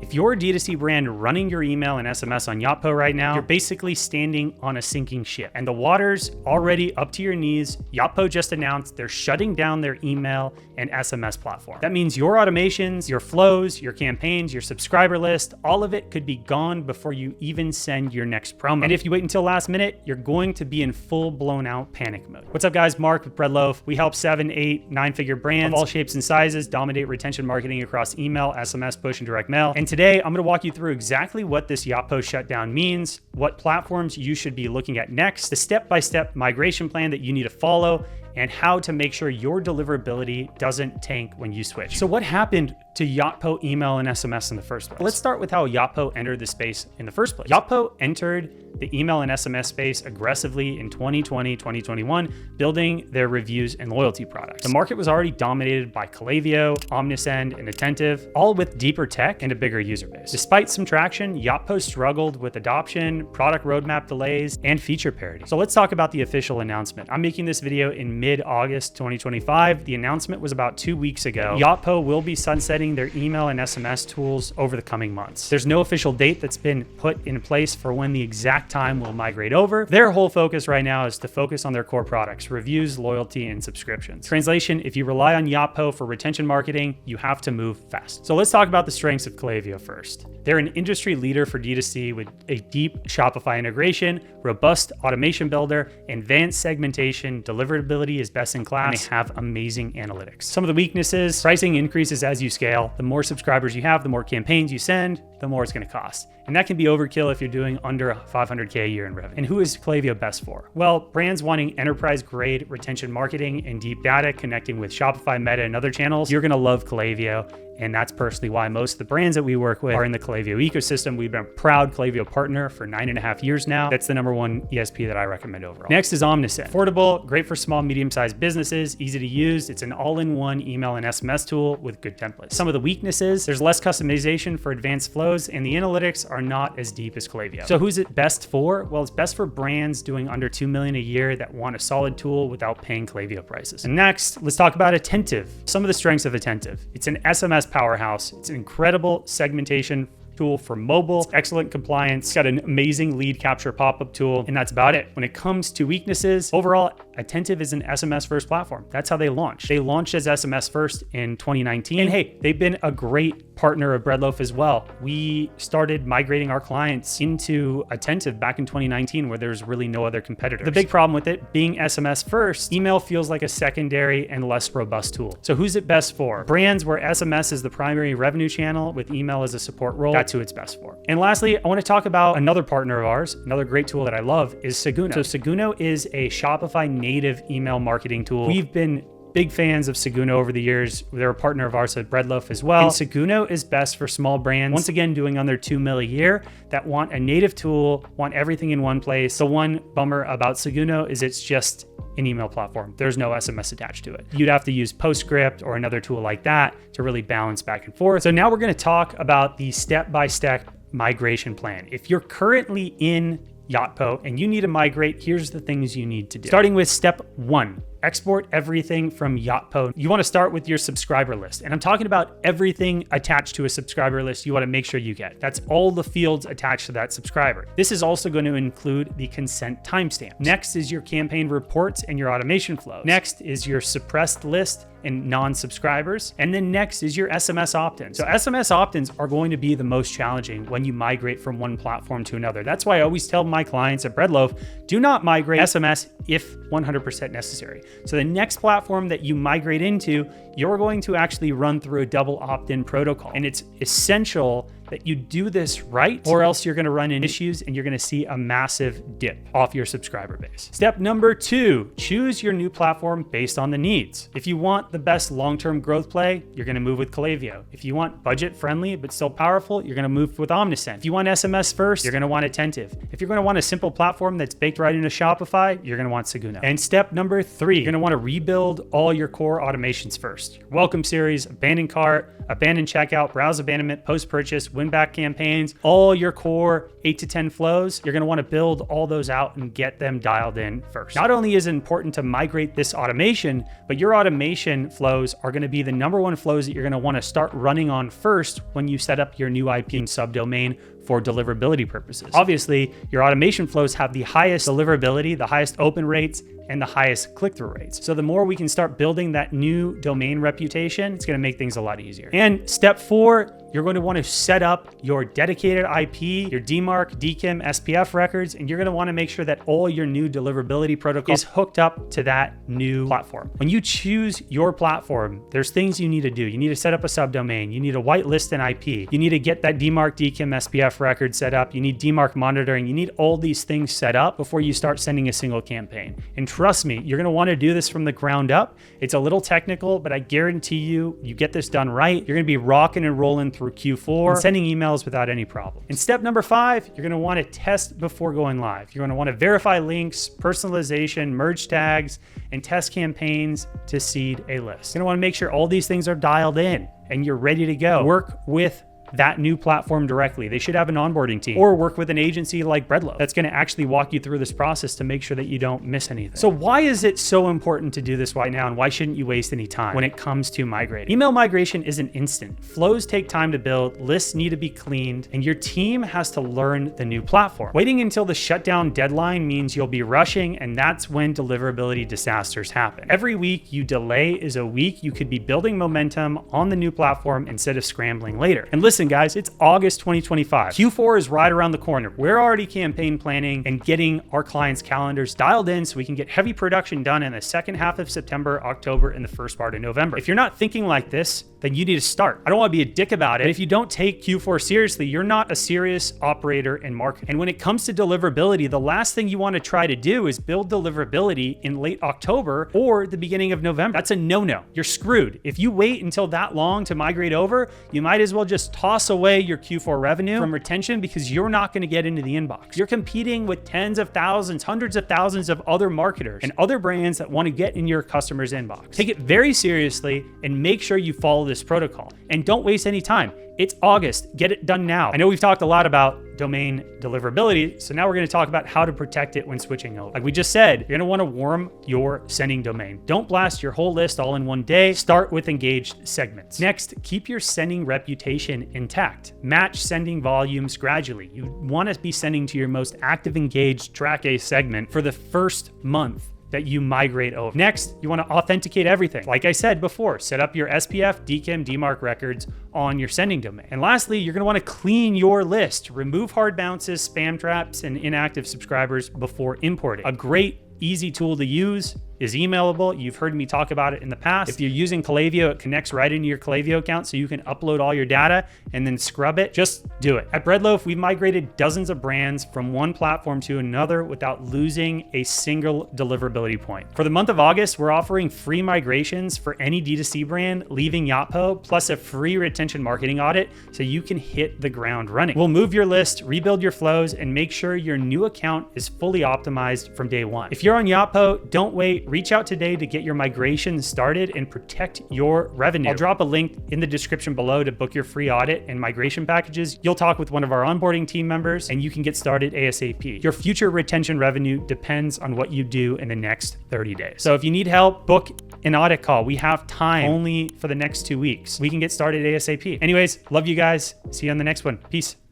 If you're a D2C brand running your email and SMS on Yotpo right now, you're basically standing on a sinking ship and the water's already up to your knees. Yotpo just announced they're shutting down their email and SMS platform. That means your automations, your flows, your campaigns, your subscriber list, all of it could be gone before you even send your next promo. And if you wait until last minute, you're going to be in full blown out panic mode. What's up guys, Mark with Bread Loaf. We help 7, 8, 9-figure brands of all shapes and sizes dominate retention marketing across email, SMS, push, and direct mail. And today I'm gonna walk you through exactly what this Yotpo shutdown means, what platforms you should be looking at next, the step-by-step migration plan that you need to follow, and how to make sure your deliverability doesn't tank when you switch. So what happened to Yotpo email and SMS in the first place? Let's start with how Yotpo entered the space in the first place. Yotpo entered the email and SMS space aggressively in 2020, 2021, building their reviews and loyalty products. The market was already dominated by Klaviyo, Omnisend, and Attentive, all with deeper tech and a bigger user base. Despite some traction, Yotpo struggled with adoption, product roadmap delays, and feature parity. So let's talk about the official announcement. I'm making this video in mid-August 2025. The announcement was about 2 weeks ago. Yotpo will be sunsetting their email and SMS tools over the coming months. There's no official date that's been put in place for when the exact time will migrate over. Their whole focus right now is to focus on their core products, reviews, loyalty, and subscriptions. Translation, if you rely on Yotpo for retention marketing, you have to move fast. So let's talk about the strengths of Klaviyo first. They're an industry leader for D2C with a deep Shopify integration, robust automation builder, advanced segmentation, deliverability is best in class, and they have amazing analytics. Some of the weaknesses: pricing increases as you scale. The more subscribers you have, the more campaigns you send, the more it's going to cost. And that can be overkill if you're doing under 500K a year in revenue. And who is Klaviyo best for? Well, brands wanting enterprise-grade retention marketing and deep data connecting with Shopify, Meta, and other channels, you're going to love Klaviyo. And that's personally why most of the brands that we work with are in the Klaviyo ecosystem. We've been a proud Klaviyo partner for 9.5 years now. That's the #1 ESP that I recommend overall. Next is Omnisend. Affordable, great for small, medium-sized businesses, easy to use. It's an all-in-one email and SMS tool with good templates. Some of the weaknesses: there's less customization for advanced flows, and the analytics are not as deep as Klaviyo. So who's it best for? Well, it's best for brands doing under $2 million a year that want a solid tool without paying Klaviyo prices. And next, let's talk about Attentive. Some of the strengths of Attentive: it's an SMS powerhouse. It's an incredible segmentation tool for mobile. It's excellent compliance. It's got an amazing lead capture pop-up tool, and that's about it. When it comes to weaknesses, overall, Attentive is an SMS first platform. That's how they launched. They launched as SMS first in 2019. And hey, they've been a great partner of Bread Loaf as well. We started migrating our clients into Attentive back in 2019, where there's really no other competitors. The big problem with it being SMS first, email feels like a secondary and less robust tool. So who's it best for? Brands where SMS is the primary revenue channel with email as a support role. That's who it's best for. And lastly, I want to talk about another partner of ours. Another great tool that I love is Seguno. So Seguno is a Shopify native email marketing tool. We've been big fans of Seguno over the years. They're a partner of ours at Bread Loaf as well. And Seguno is best for small brands, once again, doing under $2 million a year, that want a native tool, want everything in one place. The one bummer about Seguno is it's just an email platform. There's no SMS attached to it. You'd have to use PostScript or another tool like that to really balance back and forth. So now we're going to talk about the step-by-step migration plan. If you're currently in Yotpo and you need to migrate, here's the things you need to do. Starting with step 1. Export everything from Yotpo. You want to start with your subscriber list. And I'm talking about everything attached to a subscriber list you want to make sure you get. That's all the fields attached to that subscriber. This is also going to include the consent timestamp. Next is your campaign reports and your automation flows. Next is your suppressed list and non-subscribers. And then next is your SMS opt-ins. So SMS opt-ins are going to be the most challenging when you migrate from one platform to another. That's why I always tell my clients at Bread Loaf, do not migrate SMS if 100% necessary. So the next platform that you migrate into, you're going to actually run through a double opt-in protocol. And it's essential that you do this right, or else you're gonna run into issues and you're gonna see a massive dip off your subscriber base. Step number 2, choose your new platform based on the needs. If you want the best long-term growth play, you're gonna move with Klaviyo. If you want budget-friendly but still powerful, you're gonna move with Omnisend. If you want SMS first, you're gonna want Attentive. If you're gonna want a simple platform that's baked right into Shopify, you're gonna want Seguno. And step number 3, you're gonna wanna rebuild all your core automations first. Your welcome series, abandoned cart, abandoned checkout, browse abandonment, post-purchase, win-back campaigns, all your core 8 to 10 flows, you're gonna wanna build all those out and get them dialed in first. Not only is it important to migrate this automation, but your automation flows are gonna be the #1 flows that you're gonna wanna start running on first when you set up your new IP and subdomain for deliverability purposes. Obviously, your automation flows have the highest deliverability, the highest open rates, and the highest click-through rates. So the more we can start building that new domain reputation, it's gonna make things a lot easier. And step 4, you're going to want to set up your dedicated IP, your DMARC, DKIM, SPF records, and you're going to want to make sure that all your new deliverability protocol is hooked up to that new platform. When you choose your platform, there's things you need to do. You need to set up a subdomain. You need to whitelist an IP. You need to get that DMARC, DKIM, SPF record set up. You need DMARC monitoring. You need all these things set up before you start sending a single campaign. And trust me, you're going to want to do this from the ground up. It's a little technical, but I guarantee you get this done right, you're going to be rocking and rolling through Q4 and sending emails without any problem. And step number 5, you're going to want to test before going live. You're going to want to verify links, personalization, merge tags, and test campaigns to seed a list. You're going to want to make sure all these things are dialed in and you're ready to go. Work with that new platform directly. They should have an onboarding team, or work with an agency like Bread Loaf that's going to actually walk you through this process to make sure that you don't miss anything. So why is it so important to do this right now, and why shouldn't you waste any time when it comes to migrating? Email migration isn't instant. Flows take time to build, lists need to be cleaned, and your team has to learn the new platform. Waiting until the shutdown deadline means you'll be rushing, and that's when deliverability disasters happen. Every week you delay is a week you could be building momentum on the new platform instead of scrambling later. And listen, guys, it's August 2025. Q4 is right around the corner. We're already campaign planning and getting our clients' calendars dialed in so we can get heavy production done in the second half of September, October, and the first part of November. If you're not thinking like this, then you need to start. I don't want to be a dick about it. If you don't take Q4 seriously, you're not a serious operator in marketing. And when it comes to deliverability, the last thing you want to try to do is build deliverability in late October or the beginning of November. That's a no-no. You're screwed. If you wait until that long to migrate over, you might as well just toss away your Q4 revenue from retention, because you're not going to get into the inbox. You're competing with tens of thousands, hundreds of thousands of other marketers and other brands that want to get in your customer's inbox. Take it very seriously and make sure you follow this protocol, and don't waste any time. It's August. Get it done now. I know we've talked a lot about domain deliverability, so now we're going to talk about how to protect it when switching over. Like we just said, you're going to want to warm your sending domain. Don't blast your whole list all in one day. Start with engaged segments. Next, keep your sending reputation intact. Match sending volumes gradually. You want to be sending to your most active engaged track A segment for the first month that you migrate over. Next, you want to authenticate everything. Like I said before, set up your SPF, DKIM, DMARC records on your sending domain. And lastly, you're going to want to clean your list. Remove hard bounces, spam traps, and inactive subscribers before importing. A great, easy tool to use is Emailable. You've heard me talk about it in the past. If you're using Klaviyo, it connects right into your Klaviyo account so you can upload all your data and then scrub it. Just do it. At Bread Loaf, we've migrated dozens of brands from one platform to another without losing a single deliverability point. For the month of August, we're offering free migrations for any D2C brand leaving Yotpo, plus a free retention marketing audit so you can hit the ground running. We'll move your list, rebuild your flows, and make sure your new account is fully optimized from day one. If you're on Yotpo, don't wait. Reach out today to get your migration started and protect your revenue. I'll drop a link in the description below to book your free audit and migration packages. You'll talk with one of our onboarding team members and you can get started ASAP. Your future retention revenue depends on what you do in the next 30 days. So if you need help, book an audit call. We have time only for the next 2 weeks. We can get started ASAP. Anyways, love you guys. See you on the next one. Peace.